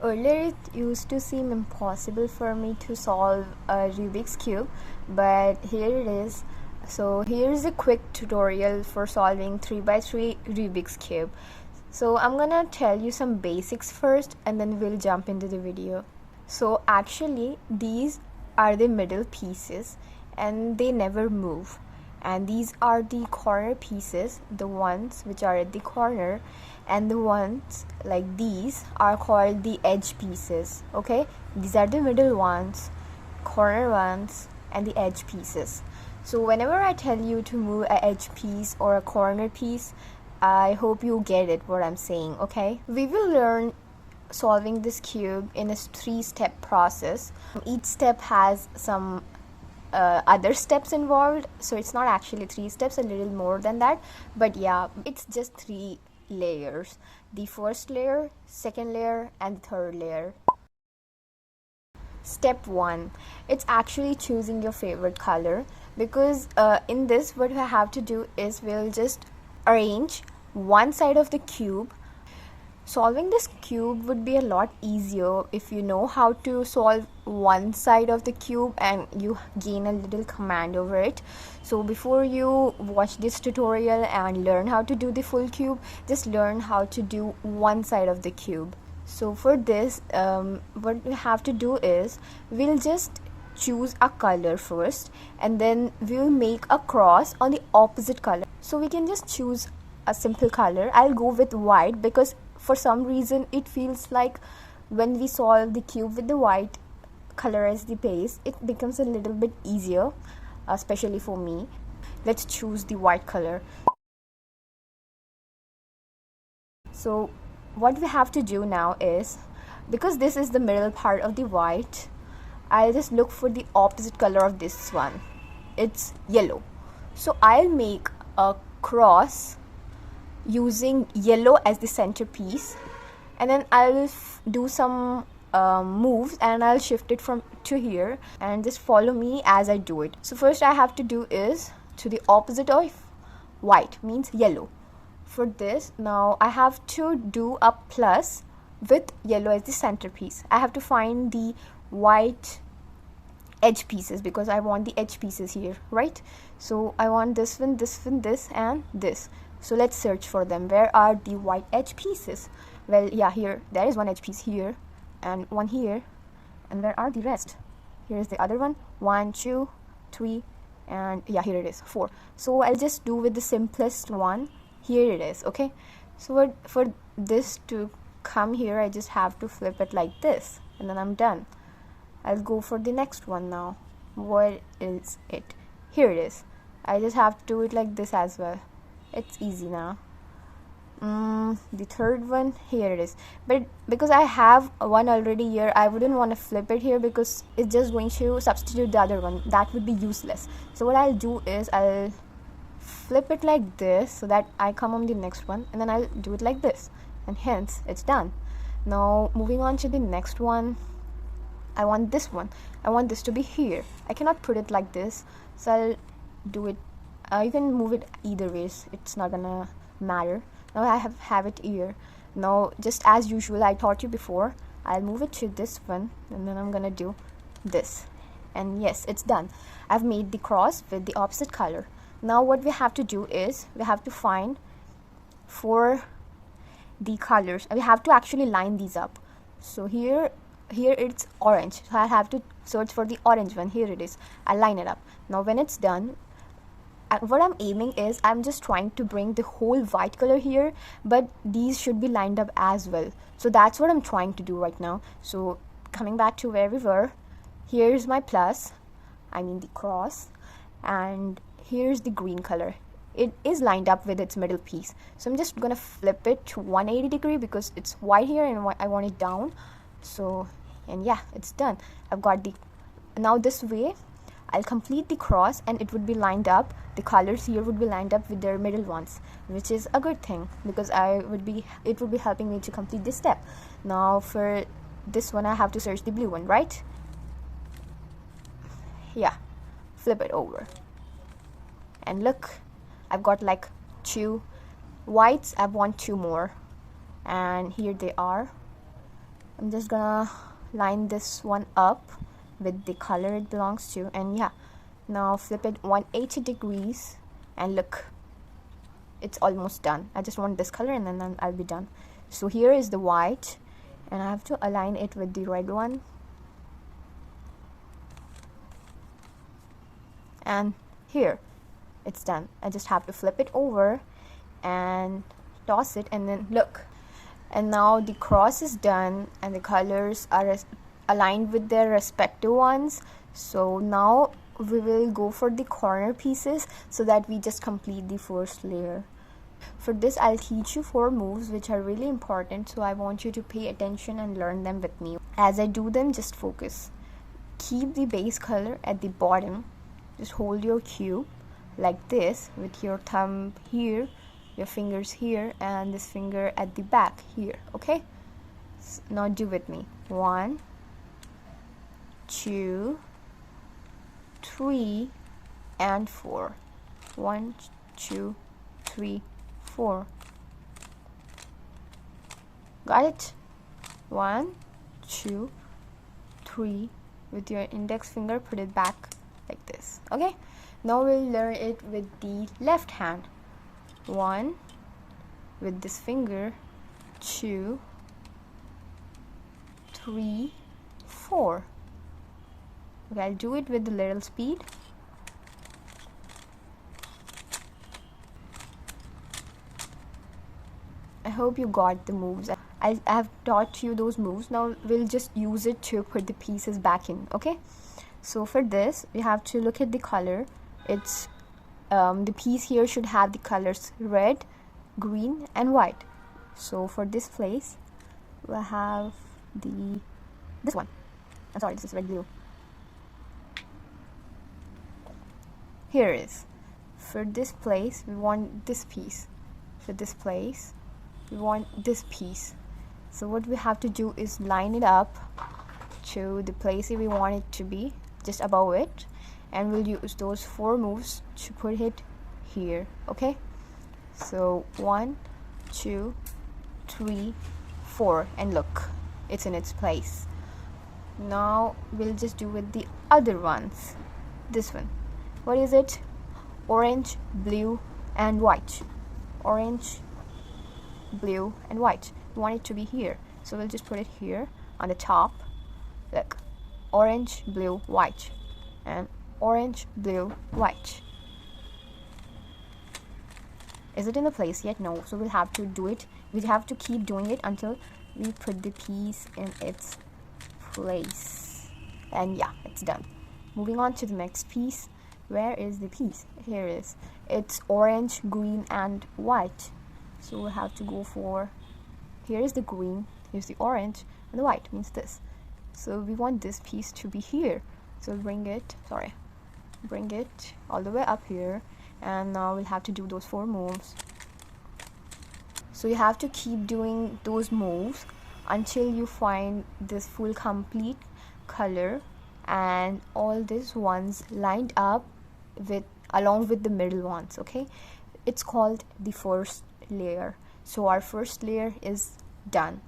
Earlier it used to seem impossible for me to solve a Rubik's Cube, but here it is. So here's a quick tutorial for solving 3x3 Rubik's Cube. So I'm gonna tell you some basics first and then we'll jump into the video. So actually these are the middle pieces and they never move. And these are the corner pieces, the ones which are at the corner, and the ones like these are called the edge pieces. Okay, these are the middle ones, corner ones, and the edge pieces. So whenever I tell you to move an edge piece or a corner piece, I hope you get it what I'm saying. Okay, we will learn solving this cube in a 3-step process. Each step has some other steps involved, so it's not actually 3 steps, a little more than that, but yeah, it's just 3 layers: the first layer, second layer, and the third layer. Step 1, it's actually choosing your favorite color, because in this what we have to do is we'll just arrange one side of the cube. Solving this cube would be a lot easier if you know how to solve one side of the cube and you gain a little command over it. So before you watch this tutorial and learn how to do the full cube, just learn how to do one side of the cube. So for this, what we have to do is we'll just choose a color first and then we'll make a cross on the opposite color. So we can just choose a simple color. I'll go with white because for some reason it feels like when we solve the cube with the white color as the base, it becomes a little bit easier, especially for me. Let's choose the white color. So what we have to do now is, because this is the middle part of the white, I'll just look for the opposite color of this one. It's yellow. So I'll make a cross using yellow as the centerpiece, and then I'll do some moves and I'll shift it from to here, and just follow me as I do it. So first I have to do is to the opposite of white, means yellow. For this, now I have to do a plus with yellow as the centerpiece. I have to find the white edge pieces because I want the edge pieces here, right? So I want this one, this one, this, and this. So let's search for them. Where are the white edge pieces? Well, yeah, here there is one edge piece here and one here, and where are the rest? Here is the other one. 1, 2, 3, and yeah, here it is, 4. So I'll just do with the simplest one. Here it is. Okay, so for this to come here, I just have to flip it like this, and then I'm done. I'll go for the next one now. Where is it? Here it is. I just have to do it like this as well. It's easy now. The third one, here it is. But because I have one already here, I wouldn't want to flip it here because it's just going to substitute the other one. That would be useless. So what I'll do is I'll flip it like this so that I come on the next one, and then I'll do it like this, and hence it's done. Now moving on to the next one, I want this one. I want this to be here. I cannot put it like this, so I'll do it. You can move it either ways, it's not gonna matter. Now I have it here. Now just as usual, I taught you before, I'll move it to this one, and then I'm gonna do this, and yes, it's done. I've made the cross with the opposite color. Now what we have to do is we have to find for the colors, we have to actually line these up. So here it's orange, so I have to search for the orange one. Here it is. I line it up. Now when it's done, what I'm aiming is I'm just trying to bring the whole white color here, but these should be lined up as well. So that's what I'm trying to do right now. So coming back to where we were, here's my plus, I mean the cross, and here's the green color. It is lined up with its middle piece. So I'm just gonna flip it to 180 degree because it's white here and I want it down. So, and yeah, it's done. I've got the, now this way I'll complete the cross and it would be lined up. The colors here would be lined up with their middle ones, which is a good thing because it would be helping me to complete this step. Now for this one, I have to search the blue one, right? Yeah, flip it over. And look, I've got like 2 whites. I want 2 more. And here they are. I'm just gonna line this one up with the color it belongs to, and yeah, now flip it 180 degrees and look, it's almost done. I just want this color and then I'll be done. So here is the white, and I have to align it with the red one, and here it's done. I just have to flip it over and toss it, and then look, and now the cross is done and the colors are aligned with their respective ones. So now we will go for the corner pieces so that we just complete the first layer. For this, I'll teach you 4 moves which are really important, so I want you to pay attention and learn them with me. As I do them, just focus. Keep the base color at the bottom. Just hold your cube like this with your thumb here, your fingers here, and this finger at the back here, okay? So now do with me. 1, 2, 3, and 4. 1, 2, 3, 4. Got it? 1, 2, 3. With your index finger, put it back like this. Okay? Now we'll learn it with the left hand. 1 with this finger, 2, 3, 4. Okay, I'll do it with a little speed. I hope you got the moves. I have taught you those moves. Now we'll just use it to put the pieces back in, okay? So for this, we have to look at the color. It's the piece here should have the colors red, green, and white. So for this place, we'll have this one. I'm sorry, this is red blue. Here it is. For this place, we want this piece. For this place, we want this piece. So what we have to do is line it up to the place we want it to be, just above it, and we'll use those 4 moves to put it here, okay? So 1, 2, 3, 4, and look, it's in its place. Now we'll just do with the other ones. This one, what is it? Orange, blue, and white. Orange, blue, and white. We want it to be here, so we'll just put it here on the top. Look, orange, blue, white, and orange, blue, white. Is it in the place yet? No, so we'll have to do it. We have to keep doing it until we put the piece in its place. And yeah, it's done. Moving on to the next piece. Where is the piece? Here it is. It's orange, green, and white. So we'll have to go for, here is the green, here's the orange, and the white means this. So we want this piece to be here. So bring it all the way up here, and now we'll have to do those 4 moves. So you have to keep doing those moves until you find this full complete color and all these ones lined up with along with the middle ones, okay? It's called the first layer. So our first layer is done.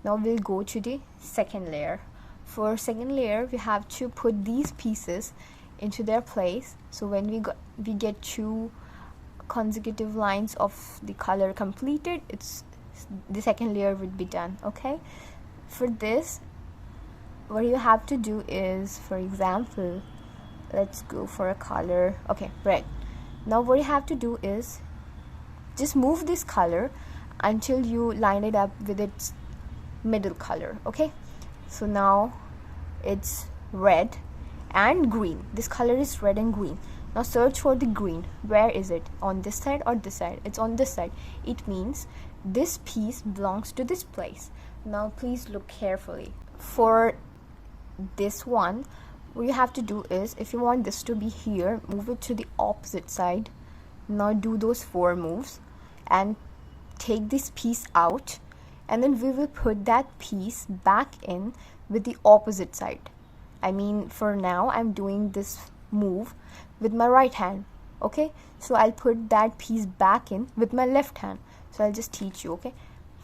Now we'll go to the second layer. For second layer, we have to put these pieces into their place. So when we get 2 consecutive lines of the color completed, it's the second layer would be done, okay? For this, what you have to do is, for example, let's go for a color, okay, red. Now what you have to do is just move this color until you line it up with its middle color, okay? So now it's red and green. This color is red and green. Now search for the green. Where is it? On this side or this side? It's on this side. It means this piece belongs to this place. Now please look carefully. For this one, what you have to do is, if you want this to be here, move it to the opposite side. Now do those 4 moves and take this piece out, and then we will put that piece back in with the opposite side. I mean, for now I'm doing this move with my right hand, okay? So I'll put that piece back in with my left hand. So I'll just teach you, okay?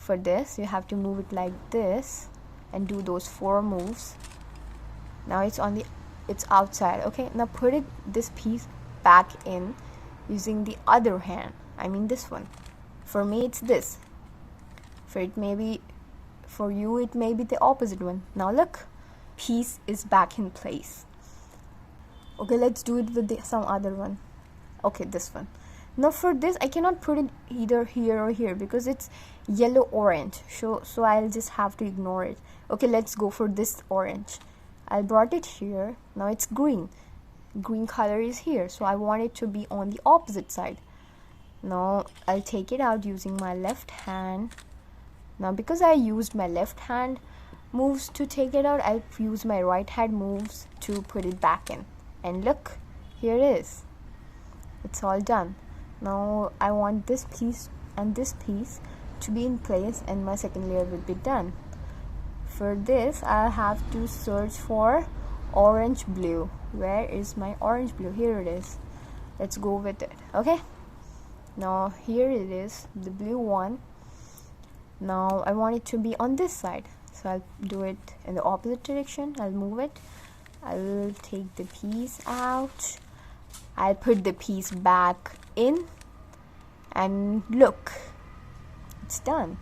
For this you have to move it like this and do those 4 moves. Now it's outside. Okay, now put this piece back in using the other hand, I mean this one. For me it's this, for you it may be the opposite one. Now look, piece is back in place. Okay, let's do it with some other one. Okay, this one. Now for this I cannot put it either here or here because it's yellow orange, so I'll just have to ignore it. Okay, let's go for this orange. I brought it here. Now it's green color is here, so I want it to be on the opposite side. Now I'll take it out using my left hand. Now because I used my left hand moves to take it out, I'll use my right hand moves to put it back in. And look, here it is. It's all done. Now I want this piece and this piece to be in place and my second layer will be done. For this I'll have to search for orange blue. Where is my orange blue? Here it is. Let's go with it. Okay, now here it is, the blue one. Now I want it to be on this side, so I'll do it in the opposite direction. I'll move it. I'll take the piece out. I'll put the piece back in and look, it's done.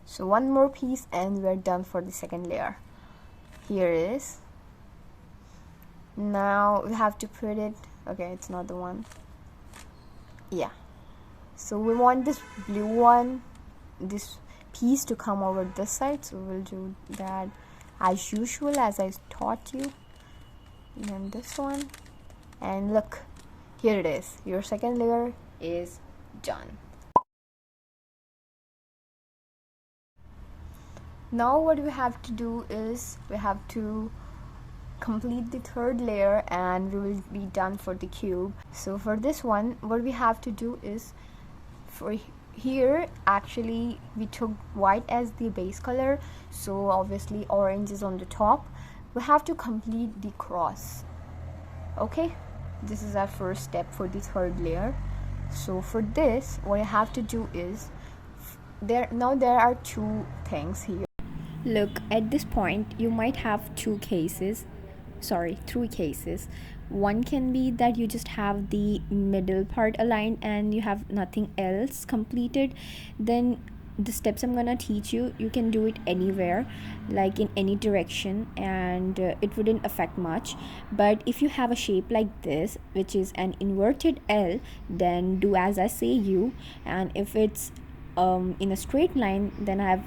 So one more piece and we're done for the second layer. Here it is. Now we have to put it, okay, it's not the one. Yeah, so we want this blue one, this piece to come over this side, so we'll do that as usual as I taught you. And then this one, and look, here it is. Your second layer is done. Now what we have to do is we have to complete the third layer and we will be done for the cube. So for this one, what we have to do is, for here actually we took white as the base color, so obviously orange is on the top. We have to complete the cross. Okay, this is our first step for the third layer. So for this, what I have to do is, there are 2 things here. Look, at this point you might have 3 cases. One can be that you just have the middle part aligned and you have nothing else completed. Then the steps I'm gonna teach you, you can do it anywhere, like in any direction, and it wouldn't affect much. But if you have a shape like this, which is an inverted L, then do as I say you. And if it's in a straight line, then I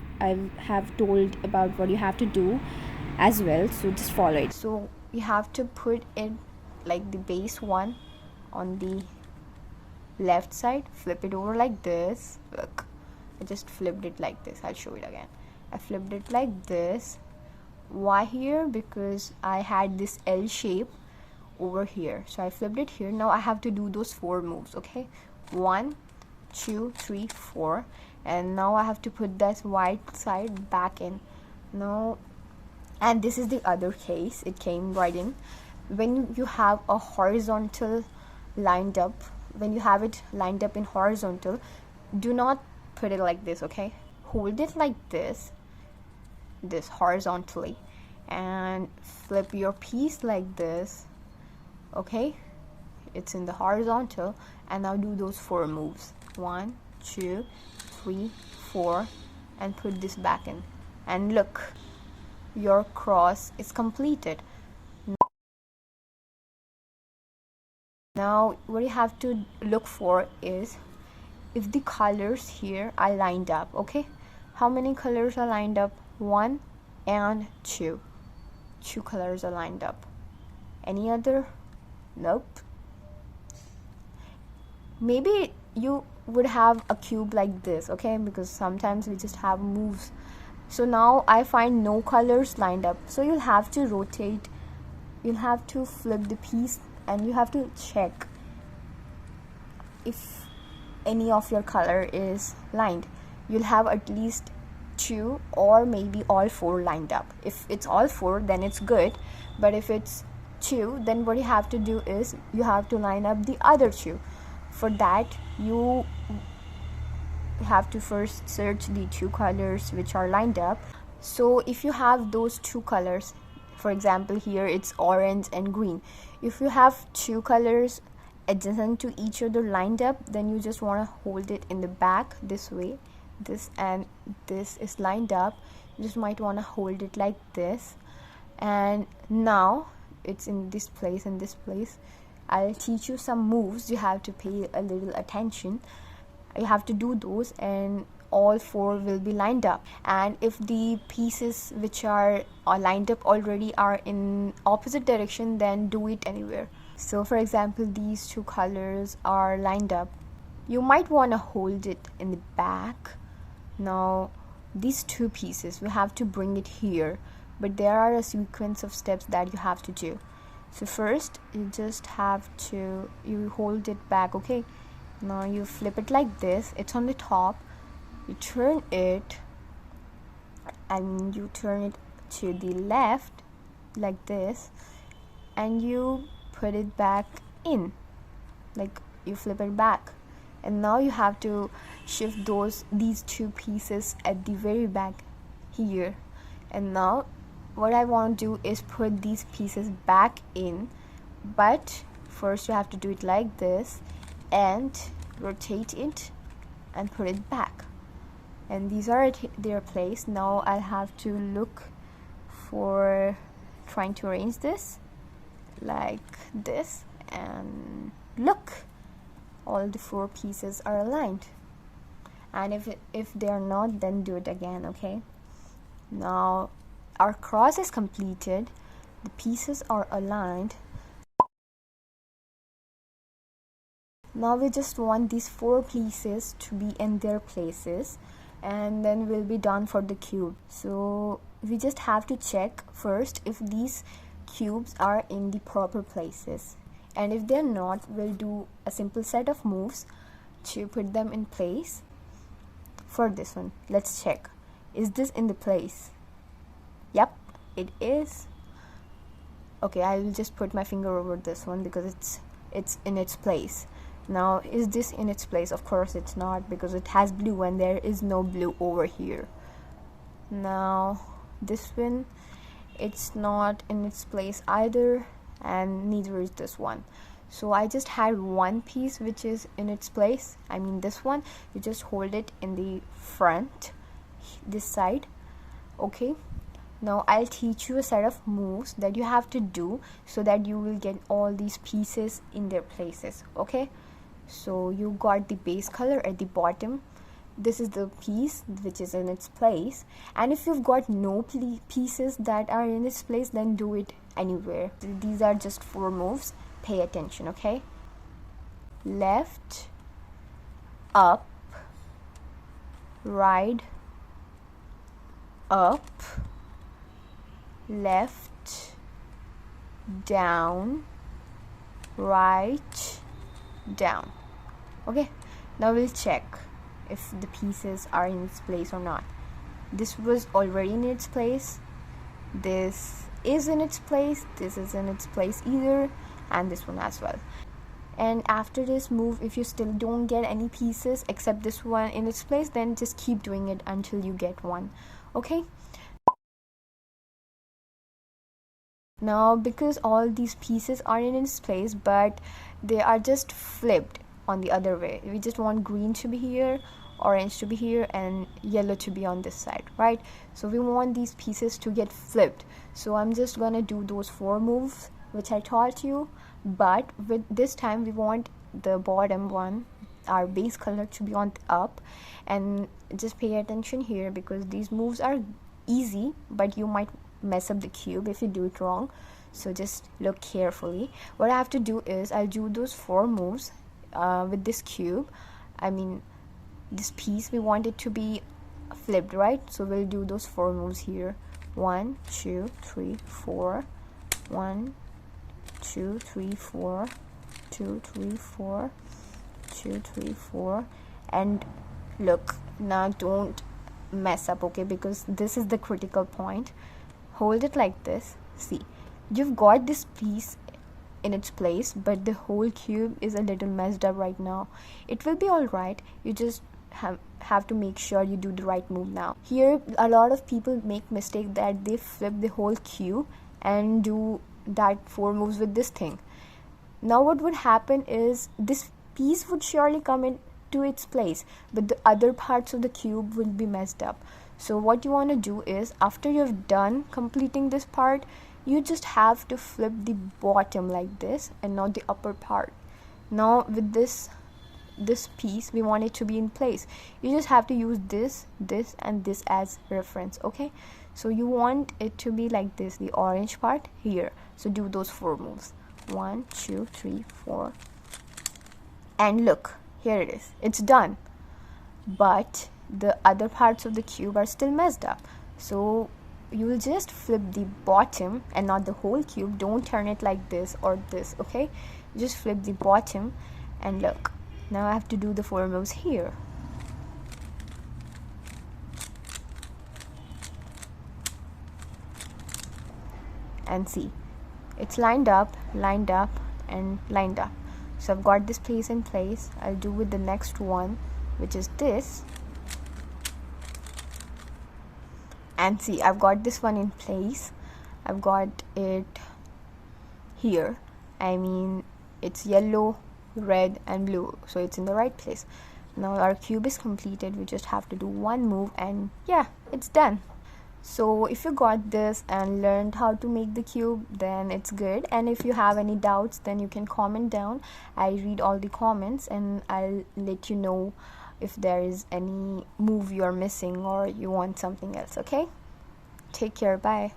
have told about what you have to do as well, so just follow it. So you have to put it like the base one on the left side, flip it over like this. Look, I just flipped it like this. I'll show it again. I flipped it like this. Why here? Because I had this L shape over here, so I flipped it here. Now I have to do those 4 moves. Okay, 1 2 3 4, and now I have to put that white side back in. Now, and this is the other case, it came right in. When you have a horizontal lined up, when you have it lined up in horizontal, do not put it like this. Okay, hold it like this horizontally, and flip your piece like this. Okay, it's in the horizontal, and now do those 4 moves, 1 2 3 4, and put this back in, and look, your cross is completed. Now what you have to look for is if the colors here are lined up. Okay, how many colors are lined up? 1 and 2 colors are lined up. Any other? Nope. Maybe you would have a cube like this, okay, because sometimes we just have moves. So now I find no colors lined up, so you'll have to rotate, you'll have to flip the piece, and you have to check if any of your color is lined. You'll have at least 2 or maybe all 4 lined up. If it's all 4, then it's good, but if it's 2, then what you have to do is you have to line up the other 2. For that, you we have to first search the two colors which are lined up. So if you have those two colors, for example here it's orange and green, if you have two colors adjacent to each other lined up, then you just want to hold it in the back this way. This and this is lined up, you just might want to hold it like this, and now it's in this place and this place. I'll teach you some moves, you have to pay a little attention. You have to do those and all four will be lined up. And if the pieces which are lined up already are in opposite direction, then do it anywhere. So for example, these two colors are lined up, you might want to hold it in the back. Now these two pieces, we have to bring it here, but there are a sequence of steps that you have to do. So first you just have to, you hold it back, okay? Now you flip it like this, it's on the top, you turn it and you turn it to the left like this, and you put it back in, like you flip it back. And now you have to shift these two pieces at the very back here. And now what I want to do is put these pieces back in, but first you have to do it like this and rotate it and put it back, and these are at their place. Now I'll have to look for trying to arrange this like this, and look, all the four pieces are aligned. And if they are not, then do it again, okay? Now our cross is completed, the pieces are aligned. Now we just want these four pieces to be in their places, and then we'll be done for the cube. So we just have to check first if these cubes are in the proper places, and if they're not, we'll do a simple set of moves to put them in place. For this one, let's check, is this in the place? Yep, it is. Okay, I will just put my finger over this one because it's in its place. Now is this in its place? Of course it's not, because it has blue and there is no blue over here. Now this one, it's not in its place either, and neither is this one. So I just had one piece which is in its place, I mean this one. You just hold it in the front, this side, okay? Now I'll teach you a set of moves that you have to do so that you will get all these pieces in their places, okay? So you got the base color at the bottom, this is the piece which is in its place, and if you've got no pieces that are in its place, then do it anywhere. These are just four moves, pay attention, okay? Left, up, right, up, left, down, right, down. Okay, now we'll check if the pieces are in its place or not. This was already in its place, this is in its place, this is in its place either, and this one as well. And after this move, if you still don't get any pieces except this one in its place, then just keep doing it until you get one, okay? Now because all these pieces are in its place but they are just flipped on the other way, we just want green to be here, orange to be here, and yellow to be on this side, right? So we want these pieces to get flipped, so I'm just gonna do those four moves which I taught you, but with this time we want the bottom one, our base color, to be on up. And just pay attention here because these moves are easy, but you might mess up the cube if you do it wrong, so just look carefully. What I have to do is I'll do those four moves with this cube, I mean this piece, we want it to be flipped, right? So we'll do those four moves here, 1 2 3 4, 1 2 3 4, 2 3 4, 2 3 4, and look, now don't mess up, okay, because this is the critical point. Hold it like this, see, you've got this piece in its place, but the whole cube is a little messed up right now. It will be all right, you just have to make sure you do the right move now. Here a lot of people make mistake that they flip the whole cube and do that 4 moves with this thing. Now what would happen is this piece would surely come into its place, but the other parts of the cube will be messed up. So what you want to do is, after you've done completing this part, you just have to flip the bottom like this and not the upper part. Now with this piece, we want it to be in place. You just have to use this and this as reference. Okay, so you want it to be like this, the orange part here. So do those 4 moves, 1 2 3 4, and look, here it is, it's done. But the other parts of the cube are still messed up, so you will just flip the bottom and not the whole cube. Don't turn it like this or this. Okay, just flip the bottom, and look, now I have to do the 4 moves here. And see, it's lined up, and lined up. So I've got this piece in place. I'll do with the next one, which is this. And see, I've got this one in place. I've got it here. I mean, it's yellow, red and blue, so it's in the right place. Now our cube is completed. We just have to do 1 move, and yeah, it's done. So if you got this and learned how to make the cube, then it's good. And if you have any doubts, then you can comment down. I read all the comments and I'll let you know if there is any move you're missing or you want something else. Okay, take care, bye.